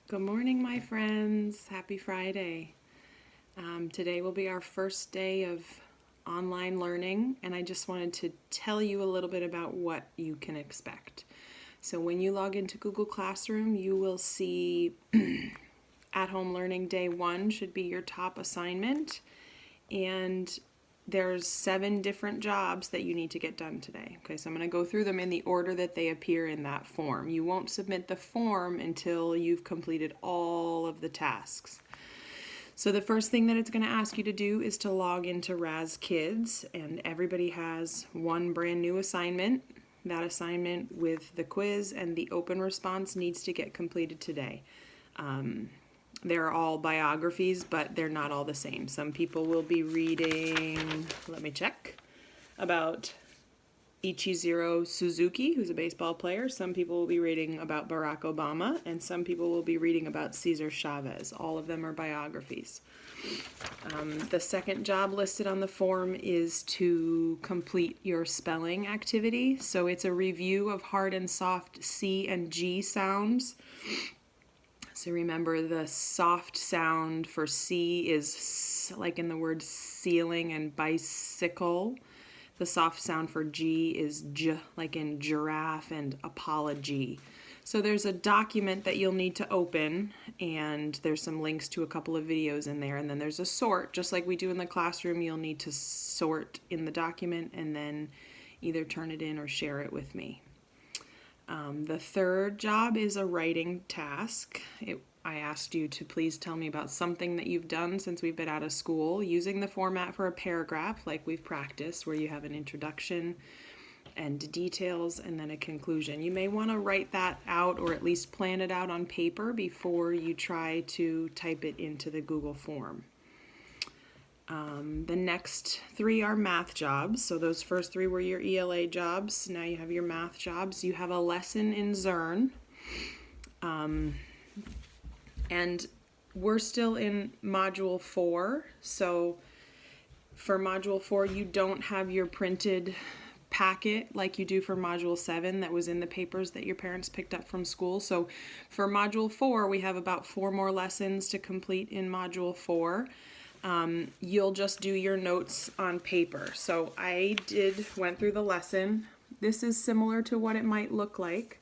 Good morning, my friends. Happy Friday. Today will be our first day of online learning, and I just wanted to tell you a little bit about what you can expect. So when you log into Google Classroom, you will see at-home learning day 1 should be your top assignment, and there's 7 different jobs that you need to get done today. Okay, so I'm going to go through them in the order that they appear in that form. You won't submit the form until you've completed all of the tasks. So the first thing that it's going to ask you to do is to log into Raz Kids, and everybody has one brand new assignment. That assignment with the quiz and the open response needs to get completed today. They're all biographies, but they're not all the same. Some people will be reading, let me check, about Ichizuru Suzuki, who's a baseball player. Some people will be reading about Barack Obama, and some people will be reading about Cesar Chavez. All of them are biographies. The second job listed on the form is to complete your spelling activity. So it's a review of hard and soft C and G sounds. So remember, the soft sound for C is like in the word ceiling and bicycle. The soft sound for G is J, like in giraffe and apology. So there's a document that you'll need to open, and there's some links to a couple of videos in there, and then there's a sort. Just like we do in the classroom, you'll need to sort in the document and then either turn it in or share it with me. The third job is a writing task. I asked you to please tell me about something that you've done since we've been out of school, using the format for a paragraph like we've practiced, where you have an introduction and details and then a conclusion. You may want to write that out or at least plan it out on paper before you try to type it into the Google form. The next 3 are math jobs. So those first 3 were your ELA jobs. Now you have your math jobs. You have a lesson in Zearn. And we're still in Module 4. So for Module 4, you don't have your printed packet like you do for Module 7 that was in the papers that your parents picked up from school. So for Module 4, we have about 4 more lessons to complete in Module 4. You'll just do your notes on paper. So I went through the lesson. This is similar to what it might look like.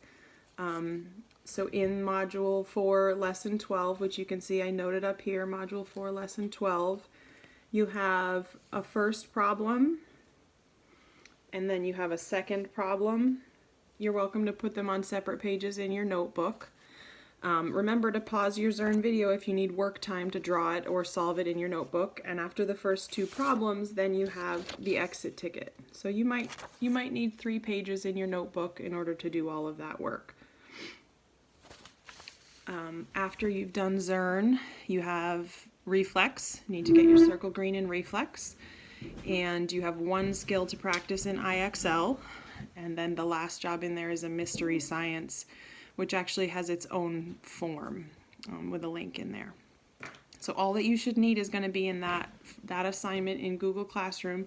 So in Module 4, Lesson 12, which you can see I noted up here, Module 4, Lesson 12, you have a first problem, and then you have a second problem. You're welcome to put them on separate pages in your notebook. Remember to pause your Zearn video if you need work time to draw it or solve it in your notebook. And after the first 2 problems, then you have the exit ticket. So you might need 3 pages in your notebook in order to do all of that work. After you've done Zearn, you have Reflex. You need to get your circle green in Reflex. And you have 1 skill to practice in IXL. And then the last job in there is a Mystery Science, which actually has its own form with a link in there. So all that you should need is going to be in that assignment in Google Classroom.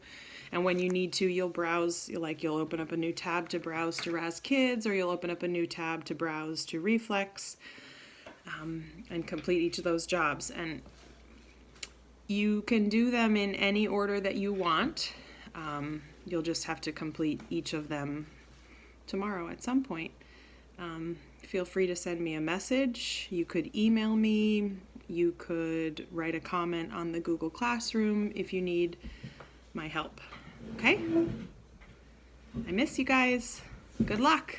And when you need to, you'll browse, you'll open up a new tab to browse to Raz Kids, or you'll open up a new tab to browse to Reflex, and complete each of those jobs. And you can do them in any order that you want. You'll just have to complete each of them tomorrow at some point. Feel free to send me a message. You could email me. You could write a comment on the Google Classroom if you need my help. Okay? I miss you guys. Good luck.